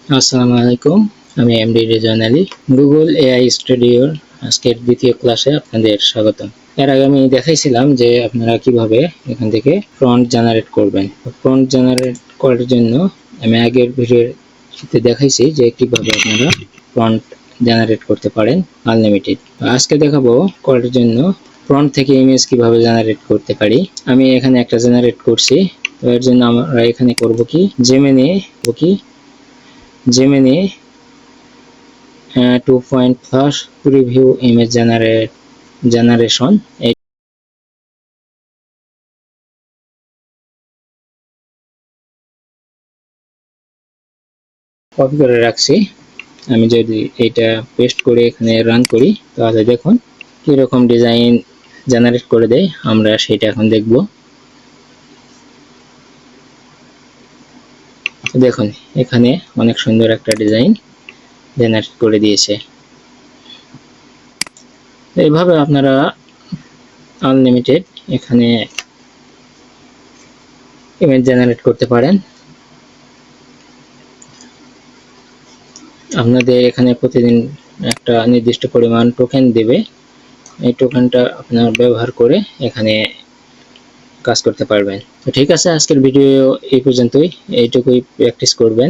আসসালামু আলাইকুম, আমি MD Rezan Ali. Google AI স্টুডিওর আজকের দ্বিতীয় ক্লাসে আপনাদের স্বাগতম। এর আগে আমি দেখাইছিলাম যে আপনারা কিভাবে এখান থেকে ফন্ট জেনারেট করবেন। ফন্ট জেনারেট করার জন্য আমি আগের ভিডিওতে দেখাইছি যে কিভাবে আপনারা ফন্ট জেনারেট করতে পারেন আনলিমিটেড। আজকে দেখাবো করার জন্য ফন্ট থেকে ইমেজ কিভাবে জেনারেট করতে পারি। আমি এখানে একটা জেনারেট করছি। তো এর জন্য আমরা এখানে করব কি, Gemini 2.+ preview image generation copy করে রাখছি। আমি যদি এটা পেস্ট করে এখানে রান করি তাহলে দেখুন কিরকম ডিজাইন জেনারেট করে দেয়, আমরা সেটা এখন দেখব। দেখুন এখানে অনেক সুন্দর একটা ডিজাইন জেনারেট করে দিয়েছে। এইভাবে আপনারা আনলিমিটেড এখানে ইমেজ জেনারেট করতে পারেন। আপনাদের এখানে প্রতিদিন একটা নির্দিষ্ট পরিমাণ টোকেন দেবে। এই টোকেনটা আপনারা ব্যবহার করে এখানে কাজ করতে পারবেন। তো ঠিক আছে, আজকের ভিডিও এই পর্যন্তই। এইটুকুই প্র্যাকটিস করবেন।